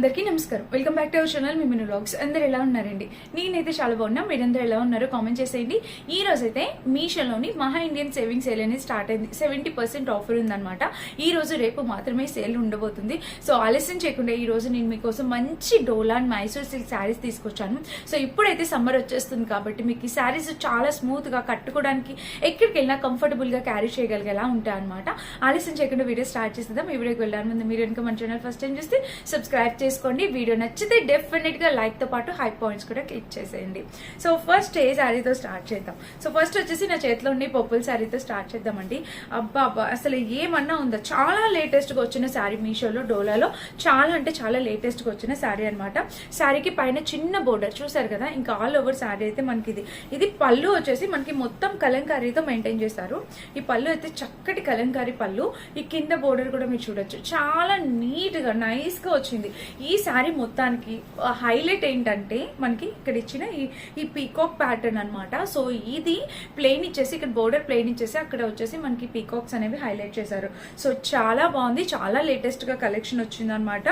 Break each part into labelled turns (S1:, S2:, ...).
S1: అందరికీ నమస్కారం. Welcome back to our channel మిమిను వ్లాగ్స్. అందరు ఎలా ఉన్నారండి? నేనైతే చాలా బాగున్నా. మీరందరూ ఎలా ఉన్నారో కామెంట్ చేసేయండి. ఈ రోజైతే మీషోలోని మహా ఇండియన్ సేవింగ్ సేల్ అనేది స్టార్ట్ అయింది. 70% ఆఫర్ ఉందన్నమాట. ఈ రోజు రేపు మాత్రమే సేల్ ఉండబోతుంది. సో ఆలస్యం చేయకుండా ఈ రోజు నేను మీకోసం మంచి డోలా అండ్ మైసూర్ సిల్క్ శారీస్ తీసుకొచ్చాను. సో ఇప్పుడైతే సమ్మర్ వచ్చేస్తుంది కాబట్టి మీకు ఈ శారీస్ చాలా స్మూత్ గా కట్టుకోవడానికి ఎక్కడికి వెళ్ళినా కంఫర్టబుల్ గా క్యారీ చేయగలిగేలా ఉంటాయి అనమాట. ఆలస్యం చేయకుండా వీడియో స్టార్ట్ చేసేద్దాం. ఈ వీడియోకి వెళ్ళాను ముందు మీరు కనుక మన ఛానల్ ఫస్ట్ టైం చూస్తే సబ్స్క్రైబ్ చేసుకోండి. వీడియో నచ్చితే డెఫినెట్ గా లైక్ తో పాటు హై పాయింట్స్ కూడా క్లిక్ చేసేయండి. సో ఫస్ట్ ఏ శారీతో స్టార్ట్ చేద్దాం. సో ఫస్ట్ వచ్చేసి నా చేతిలో ఉండే పర్పుల్ శారీతో స్టార్ట్ చేద్దామండి. అబ్బా అసలు ఏమన్నా ఉందా, చాలా లేటెస్ట్ గా వచ్చిన శారీ మీషోలో డోలాలో. చాలా అంటే చాలా లేటెస్ట్ గా వచ్చిన శారీ అనమాట. శారీకి పైన చిన్న బోర్డర్ చూసారు కదా, ఇంకా ఆల్ ఓవర్ శారీ అయితే మనకి ఇది పళ్ళు వచ్చేసి మనకి మొత్తం కలంకారీతో మెయింటైన్ చేస్తారు. ఈ పళ్ళు అయితే చక్కటి కలంకారీ పళ్ళు. ఈ కింద బోర్డర్ కూడా మీరు చూడొచ్చు, చాలా నీట్ గా నైస్ గా వచ్చింది. ఈ శారీ మొత్తానికి హైలైట్ ఏంటంటే మనకి ఇక్కడ ఇచ్చిన ఈ పీకాక్ ప్యాటర్న్ అనమాట. సో ఇది ప్లెయిన్ ఇచ్చేసి ఇక్కడ బోర్డర్ ప్లెయిన్ ఇచ్చేసి అక్కడ వచ్చేసి మనకి పీకాక్స్ అనేవి హైలైట్ చేశారు. సో చాలా బాగుంది, చాలా లేటెస్ట్ గా కలెక్షన్ వచ్చింది అనమాట.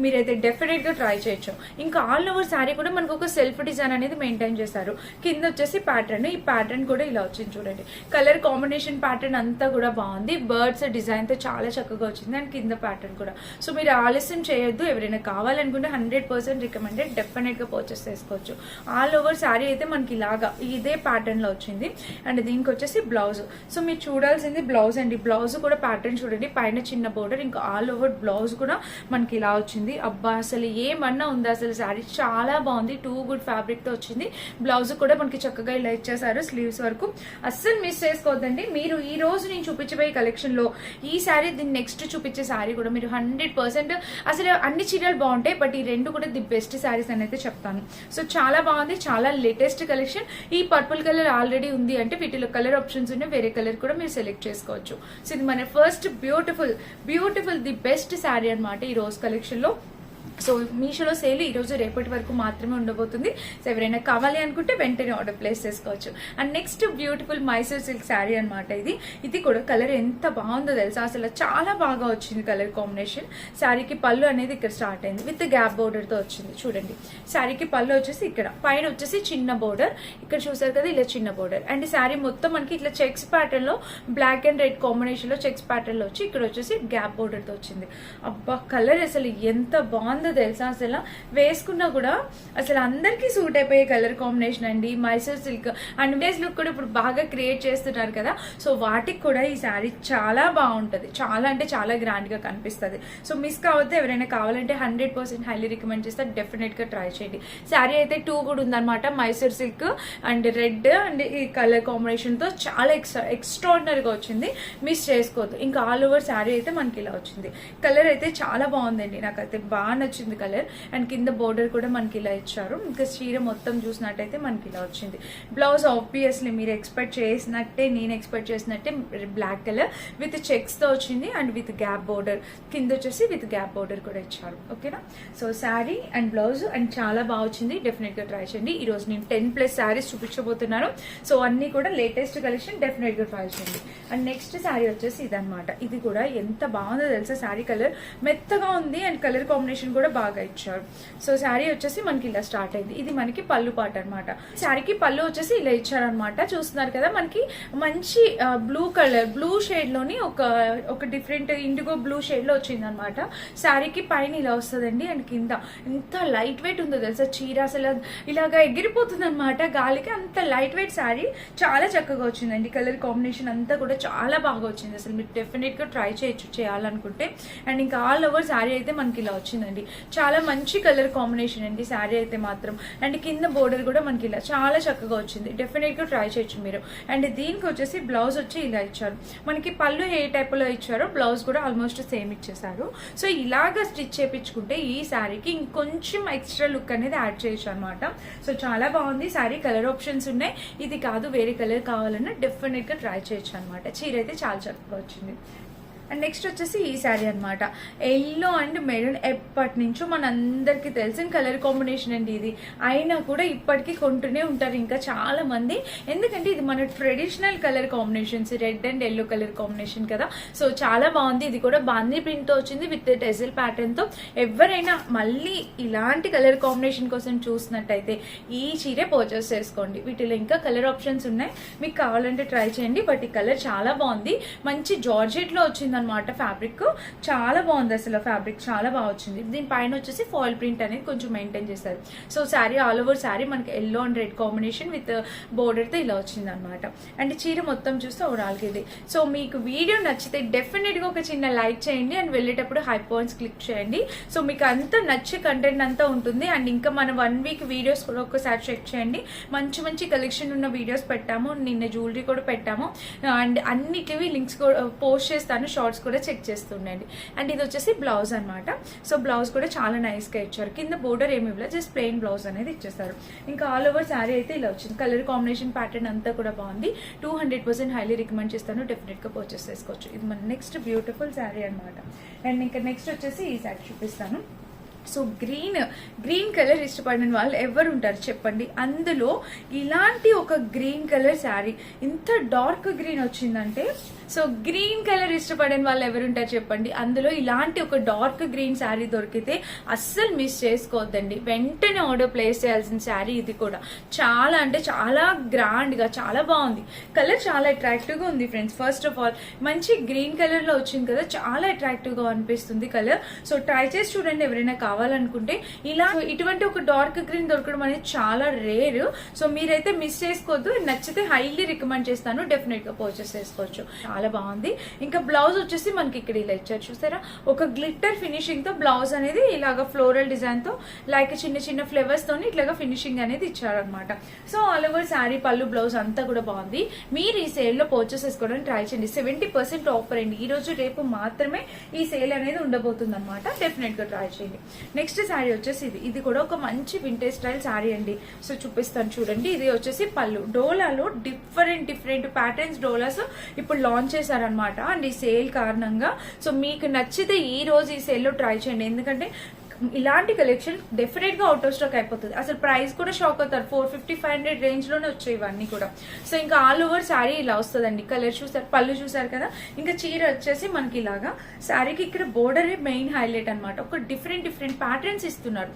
S1: మీరైతే డెఫినెట్ గా ట్రై చేయొచ్చు. ఇంకా ఆల్ ఓవర్ శారీ కూడా మనకు ఒక సెల్ఫ్ డిజైన్ అనేది మెయింటైన్ చేశారు. కింద వచ్చేసి ప్యాటర్న్, ఈ ప్యాటర్న్ కూడా ఇలా వచ్చింది చూడండి. కలర్ కాంబినేషన్ ప్యాటర్న్ అంతా కూడా బాగుంది. బర్డ్స్ డిజైన్ తో చాలా చక్కగా వచ్చింది. అండ్ కింద ప్యాటర్న్ కూడా. సో మీరు ఆలస్యం చేయొద్దు. ఎవరైనా కావాలనుకుంటే 100% రికమెండెడ్, డెఫినెట్ గా పర్చేస్ చేసుకోవచ్చు. ఆల్ ఓవర్ శారీ అయితే మనకి ఇలాగా ఇదే ప్యాటర్న్ లో వచ్చింది. అండ్ దీనికి వచ్చేసి బ్లౌజ్. సో మీరు చూడాల్సింది బ్లౌజ్ అండి. బ్లౌజ్ కూడా ప్యాటర్న్ చూడండి, పైన చిన్న బోర్డర్, ఇంకా ఆల్ ఓవర్ బ్లౌజ్ కూడా మనకి ఇలా వచ్చింది. అబ్బా అసలు ఏమన్నా ఉందా, అసలు శారీ చాలా బాగుంది. టూ గుడ్ ఫ్యాబ్రిక్ తో వచ్చింది. బ్లౌజ్ కూడా మనకి చక్కగా ఇలా ఇచ్చేసారు స్లీవ్స్ వరకు. అస్సలు మిస్ చేసుకోవద్దండి. మీరు ఈ రోజు నేను చూపించబోయే కలెక్షన్ లో ఈ శారీ, దీన్ని నెక్స్ట్ చూపించే శారీ కూడా మీరు 100% అసలు అన్ని చీరలు బాగుంటాయి, బట్ ఈ రెండు కూడా ది బెస్ట్ శారీస్ అని అయితే చెప్తాను. సో చాలా బాగుంది, చాలా లేటెస్ట్ కలెక్షన్. ఈ పర్పుల్ కలర్ ఆల్రెడీ ఉంది అంటే వీటిలో కలర్ ఆప్షన్స్ ఉన్నాయి, వేరే కలర్ కూడా మీరు సెలెక్ట్ చేసుకోవచ్చు. సో ఇది మన first beautiful the best sari అనమాట ఈ రోజు కలెక్షన్ లో. సో మీషోలో సేల్ ఈ రోజు రేపటి వరకు మాత్రమే ఉండబోతుంది. సో ఎవరైనా కావాలి అనుకుంటే వెంటనే ఆర్డర్ ప్లేస్ చేసుకోవచ్చు. And next beautiful Mysore silk sari అనమాట. ఇది కూడా కలర్ ఎంత బాగుందో తెలుసా, అసలు చాలా బాగా వచ్చింది కలర్ కాంబినేషన్. శారీకి పళ్ళు అనేది ఇక్కడ స్టార్ట్ అయింది, విత్ గ్యాప్ బోర్డర్ తో వచ్చింది చూడండి. శారీకి పళ్ళు వచ్చేసి ఇక్కడ పైన వచ్చేసి చిన్న బోర్డర్, ఇక్కడ చూసారు కదా ఇలా చిన్న బోర్డర్. అండ్ శారీ మొత్తం మనకి ఇట్లా చెక్స్ ప్యాటర్న్ లో, బ్లాక్ అండ్ రెడ్ కాంబినేషన్ లో చెక్స్ ప్యాటర్న్ లో వచ్చి ఇక్కడ వచ్చేసి గ్యాప్ బోర్డర్ తో వచ్చింది. అబ్బా కలర్ అసలు ఎంత బాగుందో తెలుసా, అసలు వేసుకున్నా కూడా అసలు అందరికీ సూట్ అయిపోయే కలర్ కాంబినేషన్ అండి. Mysore silk and village look కూడా ఇప్పుడు బాగా క్రియేట్ చేస్తున్నారు కదా, సో వాటికి కూడా ఈ శారీ చాలా బాగుంటది. చాలా అంటే చాలా గ్రాండ్ గా కనిపిస్తుంది. సో మిస్ కావద్దు. ఎవరైనా కావాలంటే 100% హైలీ రికమెండ్ చేస్తే డెఫినెట్ గా ట్రై చేయండి. శారీ అయితే టూ కూడా ఉందన్నమాట. Mysore silk and red and ఈ కలర్ కాంబినేషన్ తో చాలా ఎక్స్ట్రాడినరీగా వచ్చింది, మిస్ చేసుకోవద్దు. ఇంకా ఆల్ ఓవర్ శారీ అయితే మనకి ఇలా వచ్చింది. కలర్ అయితే చాలా బాగుందండి, నాకైతే బాగా నచ్చింది కలర్. అండ్ కింద బోర్డర్ కూడా మనకి ఇలా ఇచ్చారు. ఇంకా చీర మొత్తం చూసినట్టయితే మనకి ఇలా వచ్చింది. బ్లౌజ్ ఆబ్వియస్లీ మీరు ఎక్స్పెక్ట్ చేసినట్టే, నేను ఎక్స్పెక్ట్ చేసినట్టే బ్లాక్ కలర్ విత్ చెక్స్ తో వచ్చింది. అండ్ విత్ గ్యాప్ బోర్డర్, కింద వచ్చేసి విత్ గ్యాప్ బోర్డర్ కూడా ఇచ్చారు. ఓకేనా. So sari and blouse and చాలా బాగా వచ్చింది. డెఫినెట్ గా ట్రై చేయండి. ఈ రోజు నేను 10+ శారీస్ చూపించబోతున్నాను. సో అన్ని కూడా లేటెస్ట్ కలెక్షన్, డెఫినెట్ గా ట్రై చేయండి. అండ్ నెక్స్ట్ శారీ వచ్చేసి ఇదనమాట. ఇది కూడా ఎంత బాగుందో తెలుసా, శారీ కలర్ మెత్తగా ఉంది అండ్ కలర్ కాంబినేషన్ కూడా బాగా ఇచ్చారు. సో శారీ వచ్చేసి మనకి ఇలా స్టార్ట్ అయింది. ఇది మనకి పళ్ళు పాట అనమాట. శారీకి పళ్ళు వచ్చేసి ఇలా ఇచ్చారనమాట. చూస్తున్నారు కదా, మనకి మంచి బ్లూ కలర్, బ్లూ షేడ్ లోని ఒక డిఫరెంట్ ఇండిగో బ్లూ షేడ్ లో వచ్చింది అనమాట. శారీకి పైన ఇలా వస్తుందండి. అండ్ కింద ఎంత లైట్ వెయిట్ ఉందో తెలుసా చీర, అసలు ఇలాగా ఎగిరిపోతుంది అనమాట గాలికి. అంత లైట్ వెయిట్ శారీ, చాలా చక్కగా వచ్చిందండి. కలర్ కాంబినేషన్ అంతా కూడా చాలా బాగా వచ్చింది. అసలు మీరు డెఫినెట్ గా ట్రై చేయొచ్చు చేయాలనుకుంటే. అండ్ ఇంకా ఆల్ ఓవర్ శారీ అయితే మనకి ఇలా వచ్చిందండి. చాలా మంచి కలర్ కాంబినేషన్ అండి శారీ అయితే మాత్రం. అండ్ కింద బోర్డర్ కూడా మనకి ఇలా చాలా చక్కగా వచ్చింది. డెఫినెట్ గా ట్రై చేయొచ్చు మీరు. అండ్ దీనికి వచ్చేసి బ్లౌజ్ వచ్చి ఇలా ఇచ్చారు. మనకి పళ్ళు ఏ టైప్ లో ఇచ్చారో బ్లౌజ్ కూడా ఆల్మోస్ట్ సేమ్ ఇచ్చేసారు. సో ఇలాగా స్టిచ్ చేయించుకుంటే ఈ శారీకి ఇంకొంచెం ఎక్స్ట్రా లుక్ అనేది యాడ్ చేయొచ్చు అనమాట. సో చాలా బాగుంది శారీ. కలర్ ఆప్షన్స్ ఉన్నాయి. ఇది కాదు వేరే కలర్ కావాలన్నా డెఫినెట్ గా ట్రై చేయొచ్చు అనమాట. చీర అయితే చాలా చక్కగా వచ్చింది. అండ్ నెక్స్ట్ వచ్చేసి ఈ శారీ అనమాట. ఎల్లో అండ్ మెరూన్ ఎప్పటి నుంచో మనందరికీ తెలిసిన కలర్ కాంబినేషన్ అండి ఇది. అయినా కూడా ఇప్పటికీ కొంటూనే ఉంటారు ఇంకా చాలా మంది, ఎందుకంటే ఇది మన traditional colour combinations, red and yellow colour combination కదా. సో చాలా బాగుంది. ఇది కూడా బాందీ ప్రింట్ తో వచ్చింది విత్ టెజిల్ ప్యాటర్న్ తో. ఎవరైనా మళ్ళీ ఇలాంటి కలర్ కాంబినేషన్ కోసం చూసినట్టయితే ఈ చీరే పర్చేస్ చేసుకోండి. వీటిలో ఇంకా కలర్ ఆప్షన్స్ ఉన్నాయి, మీకు కావాలంటే ట్రై చేయండి. బట్ ఈ కలర్ చాలా బాగుంది. మంచి జార్జెట్ లో వచ్చింది అనమాట. ఫ్యాబ్రిక్ చాలా బాగుంది, అసలు ఫ్యాబ్రిక్ చాలా బాగా వచ్చింది. దీనిపైన వచ్చేసి ఫాయిల్ ప్రింట్ అనేది కొంచెం మెయింటైన్ చేశారు. So sari all over sari మనకి yellow and red combination with border తో ఇలా వచ్చింది అనమాట. అండ్ చీర మొత్తం చూస్తే ఓవరాల్ గా ఇది. సో మీకు వీడియో నచ్చితే డెఫినెట్ గా ఒక చిన్న లైక్ చేయండి అండ్ వెళ్ళేటప్పుడు హై పాయింట్స్ క్లిక్ చేయండి. సో మీకు అంతా నచ్చే కంటెంట్ అంతా ఉంటుంది. అండ్ ఇంకా మనం 1 వీక్ వీడియోస్ కూడా ఒక్కసారి చెక్ చేయండి. మంచి మంచి కలెక్షన్ ఉన్న వీడియోస్ పెట్టాము, నిన్న జ్యువెలరీ కూడా పెట్టాము. అండ్ అన్నిటివి లింక్స్ కూడా పోస్ట్ చేస్తాను, షార్ట్స్ కూడా చెక్ చేస్తుండండి. అండ్ ఇది వచ్చేసి బ్లౌజ్ అనమాట. సో బ్లౌజ్ కూడా చాలా నైస్ గా ఇచ్చారు. కింద బోర్డర్ ఏమి ఇవ్వలేదు, జస్ట్ ప్లెయిన్ బ్లౌజ్ అనేది ఇచ్చేస్తారు. ఇంకా ఆల్ ఓవర్ శారీ అయితే ఇలా వచ్చింది. కలర్ కాంబినేషన్ ప్యాటర్న్ అంతా కూడా బాగుంది. 200% హైలీ రికమెండ్ చేస్తాను, డెఫినెట్ గా పర్చేస్ చేసుకోవచ్చు. ఇది మన నెక్స్ట్ బ్యూటిఫుల్ శారీ అనమాట. అండ్ ఇంకా నెక్స్ట్ వచ్చేసి ఈ శారీ చూపిస్తాను. సో గ్రీన్ కలర్ ఇష్టపడిన వాళ్ళు ఎవరు ఉంటారు చెప్పండి. అందులో ఇలాంటి ఒక గ్రీన్ కలర్ శారీ, ఇంత డార్క్ గ్రీన్ వచ్చిందంటే, సో గ్రీన్ కలర్ ఇష్టపడిన వాళ్ళు ఎవరుంటారు చెప్పండి. అందులో ఇలాంటి ఒక డార్క్ గ్రీన్ శారీ దొరికితే అస్సలు మిస్ చేసుకోవద్దండి. వెంటనే ఆర్డర్ ప్లేస్ చేయాల్సిన శారీ ఇది కూడా. చాలా అంటే చాలా గ్రాండ్ గా చాలా బాగుంది. కలర్ చాలా అట్రాక్టివ్ గా ఉంది ఫ్రెండ్స్. ఫస్ట్ ఆఫ్ ఆల్ మంచి గ్రీన్ కలర్ లో వచ్చింది కదా, చాలా అట్రాక్టివ్ గా అనిపిస్తుంది కలర్. సో ట్రై చేసి చూడండి ఎవరైనా కావాలనుకుంటే. ఇలా ఇటువంటి ఒక డార్క్ గ్రీన్ దొరకడం అనేది చాలా రేర్. సో మీరైతే మిస్ చేసుకోవద్దు. నచ్చితే హైలీ రికమెండ్ చేస్తాను, డెఫినెట్ గా పర్చేస్ చేసుకోవచ్చు. చాలా బాగుంది. ఇంకా బ్లౌజ్ వచ్చేసి మనకి ఇక్కడ ఇలా ఇచ్చారు చూసారా, ఒక గ్లిట్టర్ ఫినిషింగ్ తో బ్లౌజ్ అనేది ఇలాగా ఫ్లోరల్ డిజైన్ తో లైక్ చిన్న చిన్న ఫ్లేవర్స్ తోని ఇట్లాగా ఫినిషింగ్ అనేది ఇచ్చారనమాట. సో ఆల్ ఓవర్ శారీ పళ్ళు బ్లౌజ్ అంతా కూడా బాగుంది. మీరు ఈ సేల్ లో పర్చేస్ చేసుకోవడానికి ట్రై చేయండి. 70% ఆఫర్ అండి. ఈ రోజు రేపు మాత్రమే ఈ సేల్ అనేది ఉండబోతుంది అనమాట. డెఫినెట్ గా ట్రై చేయండి. నెక్స్ట్ శారీ వచ్చేసి ఇది కూడా ఒక మంచి వింటేజ్ స్టైల్ శారీ అండి. సో చూపిస్తాను చూడండి. ఇది వచ్చేసి పళ్ళు. డోలాలో డిఫరెంట్ ప్యాటర్న్స్ డోలాస్ ఇప్పుడు లాంచ్ చేశారనమాట. అండ్ ఈ సేల్ కారణంగా సో మీకు నచ్చితే ఈ రోజు ఈ సేల్ లో ట్రై చేయండి. ఎందుకంటే ఇలాంటి కలెక్షన్ డెఫినెట్ గా అవుట్ ఆఫ్ స్టాక్ అయిపోతుంది. అసలు ప్రైస్ కూడా షాక్ అవుతారు. 450-500 రేంజ్ లోనే వచ్చాయి ఇవన్నీ కూడా. సో ఇంకా ఆల్ ఓవర్ శారీ ఇలా వస్తుందండి. కలర్ చూసారు, పళ్ళు చూసారు కదా. ఇంకా చీర వచ్చేసి మనకి ఇలాగా శారీకి ఇక్కడ బోర్డర్ మెయిన్ హైలైట్ అనమాట. ఒక డిఫరెంట్ ప్యాటర్న్స్ ఇస్తున్నారు.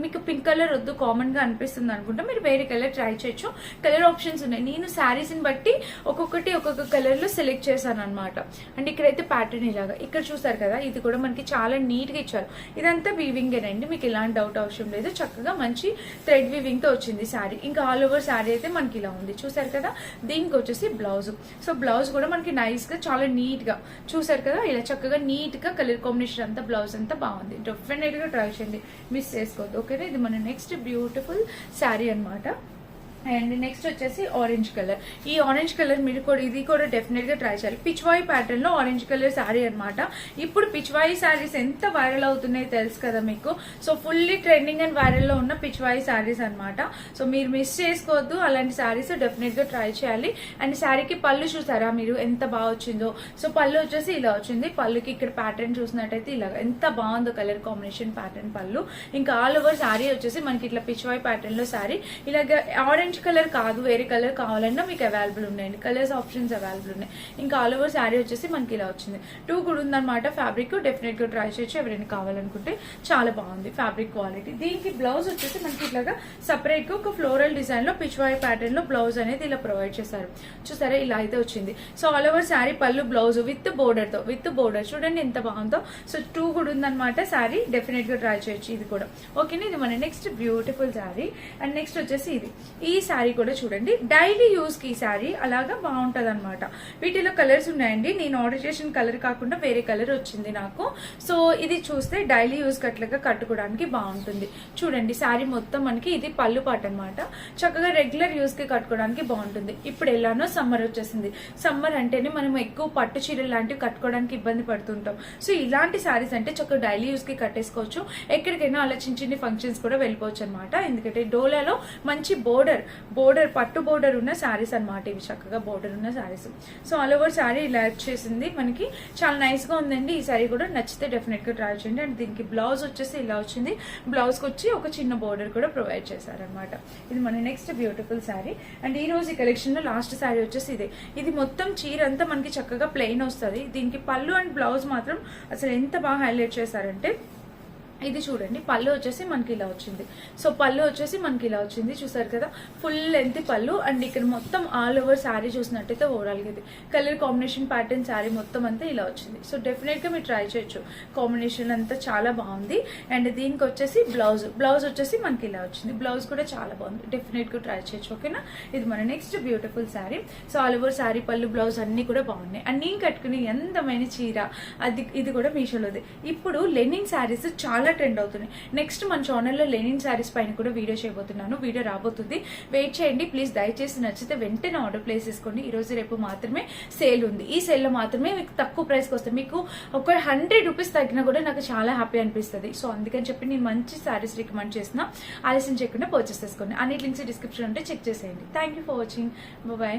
S1: మీకు పింక్ కలర్ వద్దు, కామన్ గా అనిపిస్తుంది అనుకుంటే మీరు వేరే కలర్ ట్రై చేయొచ్చు. కలర్ ఆప్షన్స్ ఉన్నాయి. నేను శారీస్ ని బట్టి ఒక్కొక్క కలర్ లో సెలెక్ట్ చేశాను అనమాట. అండ్ ఇక్కడైతే ప్యాటర్న్ ఇలాగా ఇక్కడ చూసారు కదా. ఇది కూడా మనకి చాలా నీట్ గా ఇచ్చారు. ఇదంతా వీవింగ్ అండి, మీకు ఎలాంటి డౌట్ అవసరం లేదు. చక్కగా మంచి థ్రెడ్ వీవింగ్ తో వచ్చింది శారీ. ఇంకా ఆల్ ఓవర్ శారీ అయితే మనకి ఇలా ఉంది చూసారు కదా. దీనికి వచ్చేసి బ్లౌజ్. సో బ్లౌజ్ కూడా మనకి నైస్ గా చాలా నీట్ గా చూసారు కదా. ఇలా చక్కగా నీట్ గా కలర్ కాంబినేషన్ అంతా బ్లౌజ్ అంతా బాగుంది. డెఫినెట్ గా ట్రై చేయండి, మిస్ చేసుకోవద్దు. ఓకేనా. ఇది మన నెక్స్ట్ బ్యూటిఫుల్ శారీ అనమాట. అండ్ నెక్స్ట్ వచ్చేసి ఆరెంజ్ కలర్. ఈ ఆరెంజ్ కలర్ మీరు కూడా ఇది కూడా డెఫినెట్ గా ట్రై చేయాలి. పిచ్వాయి ప్యాటర్న్ లో ఆరెంజ్ కలర్ శారీ అనమాట. ఇప్పుడు పిచ్వాయి శారీస్ ఎంత వైరల్ అవుతున్నాయో తెలుసు కదా మీకు. So fully trending and viral లో ఉన్న పిచ్వాయి శారీస్ అనమాట. సో మీరు మిస్ చేసుకోవద్దు. అలాంటి శారీస్ డెఫినెట్ గా ట్రై చేయాలి. అండ్ శారీకి పళ్ళు చూసారా మీరు ఎంత బాగా వచ్చిందో. సో పళ్ళు వచ్చేసి ఇలా వచ్చింది. పళ్ళుకి ఇక్కడ ప్యాటర్న్ చూసినట్టయితే ఇలా ఎంత బాగుందో కలర్ కాంబినేషన్ ప్యాటర్న్ పళ్ళు. ఇంకా ఆల్ ఓవర్ శారీ వచ్చేసి మనకి ఇట్లా పిచ్వాయి ప్యాటర్న్ లో శారీ ఇలాగ ఆరెంజ్ కలర్ కాదు, వేరే కలర్ కావాలన్నా మీకు అవైలబుల్ ఉన్నాయండి. కలర్స్ ఆప్షన్స్ అవైలబుల్ ఉన్నాయి. ఇంకా ఆల్ ఓవర్ శారీ వచ్చేసి మనకి ఇలా వచ్చింది. 2 కూడా ఉందన్నమాట. ఫ్యాబ్రిక్ డెఫినెట్ గా ట్రై చేయొచ్చు ఎవరైనా కావాలనుకుంటే. చాలా బాగుంది ఫ్యాబ్రిక్ క్వాలిటీ. దీనికి బ్లౌజ్ వచ్చేసి మనకి ఇట్లాగా సపరేట్ గా ఒక ఫ్లోరల్ డిజైన్ లో పిచ్వాయి ప్యాటర్న్ లో బ్లౌజ్ అనేది ఇలా ప్రొవైడ్ చేశారు చూసారా. ఇలా అయితే వచ్చింది. సో ఆల్ ఓవర్ శారీ పళ్ళు బ్లౌజ్ విత్ బోర్డర్ చూడండి ఎంత బాగుందో. సో 2 కూడా ఉందన్నమాట శారీ. డెఫినెట్ గా ట్రై చేయొచ్చు ఇది కూడా. ఓకేనా. ఇది మన next beautiful sari. And next వచ్చేసి ఈ శారీ కూడా చూడండి. డైలీ యూజ్ కి ఈ శారీ అలాగా బాగుంటది అనమాట. వీటిలో కలర్స్ ఉన్నాయండి. నేను ఆర్డర్ చేసిన కలర్ కాకుండా వేరే కలర్ వచ్చింది నాకు. సో ఇది చూస్తే డైలీ యూజ్ కట్లుగా కట్టుకోవడానికి బాగుంటుంది. చూడండి శారీ మొత్తం మనకి ఇది పళ్ళు పాట అనమాట. చక్కగా రెగ్యులర్ యూజ్ కి కట్టుకోవడానికి బాగుంటుంది. ఇప్పుడు ఎలానో సమ్మర్ వచ్చేసింది. సమ్మర్ అంటేనే మనం ఎక్కువ పట్టు చీరలు లాంటివి కట్టుకోవడానికి ఇబ్బంది పడుతుంటాం. సో ఇలాంటి శారీస్ అంటే చక్కగా డైలీ యూజ్ కి కట్టేసుకోవచ్చు. ఎక్కడికైనా అలా చిన్న ఫంక్షన్స్ కూడా వెళ్ళిపోవచ్చు అనమాట. ఎందుకంటే డోలాలో మంచి బోర్డర్ బోర్డర్ పట్టు బోర్డర్ ఉన్న శారీస్ అన్నమాట ఇవి, చక్కగా బోర్డర్ ఉన్న saris. So all over sari ఇలా వచ్చేసింది మనకి, చాలా నైస్ గా ఉందండి. ఈ శారీ కూడా నచ్చితే డెఫినెట్ గా ట్రై చేయండి. అండ్ దీనికి బ్లౌజ్ వచ్చేసి ఇలా వచ్చింది, బ్లౌజ్ కి వచ్చి ఒక చిన్న బోర్డర్ కూడా ప్రొవైడ్ చేశారనమాట. ఇది మన నెక్స్ట్ బ్యూటిఫుల్ శారీ. అండ్ ఈ రోజు ఈ కలెక్షన్ లో లాస్ట్ శారీ వచ్చేసి ఇదే. ఇది మొత్తం చీర అంతా మనకి చక్కగా ప్లెయిన్ వస్తుంది. దీనికి పళ్ళు అండ్ బ్లౌజ్ మాత్రం అసలు ఎంత బాగా హైలైట్ చేశారంటే, ఇది చూడండి పళ్ళు వచ్చేసి మనకి ఇలా వచ్చింది. సో పళ్ళు వచ్చేసి మనకి ఇలా వచ్చింది, చూసారు కదా, ఫుల్ లెంత్ పళ్ళు. అండ్ ఇక్కడ మొత్తం ఆల్ ఓవర్ శారీ చూసినట్టయితే ఓవరాల్ గా ఇది కలర్ కాంబినేషన్ ప్యాటర్న్ శారీ మొత్తం అంతా ఇలా వచ్చింది. సో డెఫినెట్ గా మీరు ట్రై చేయొచ్చు, కాంబినేషన్ అంతా చాలా బాగుంది. అండ్ దీనికి వచ్చేసి బ్లౌజ్ వచ్చేసి మనకి ఇలా వచ్చింది, బ్లౌజ్ కూడా చాలా బాగుంది, డెఫినెట్ గా ట్రై చేయొచ్చు. ఓకేనా, ఇది మన next beautiful sari. So all over sari పళ్ళు బ్లౌజ్ అన్ని కూడా బాగున్నాయి. అండ్ నేను కట్టుకునే అందమైన చీర ఇది కూడా మీషోలోది. ఇప్పుడు లెనిన్ శారీస్ చాలా ట్రెండ్ అవుతున్నాయి. నెక్స్ట్ మన ఛానల్లో లెనిన్ శారీస్ పైన కూడా వీడియో చేయబోతున్నాను, వీడియో రాబోతుంది, వెయిట్ చేయండి ప్లీజ్. దయచేసి నచ్చితే వెంటనే ఆర్డర్ ప్లేస్ చేసుకోండి. ఈ రోజు రేపు మాత్రమే సేల్ ఉంది, ఈ సేల్ లో మాత్రమే మీకు తక్కువ ప్రైస్కి వస్తాయి. మీకు ఒక 100 రూపీస్ తగ్గినా కూడా నాకు చాలా హ్యాపీ అనిపిస్తుంది. సో అందుకని చెప్పి నేను మంచి శారీస్ రికమెండ్ చేసిన, ఆలస్యం చేయకుండా పర్చేస్ చేసుకోండి. అన్ని లింక్స్ డిస్క్రిప్షన్ ఉంటే చెక్ చేసేయండి. Thank you for watching, bye.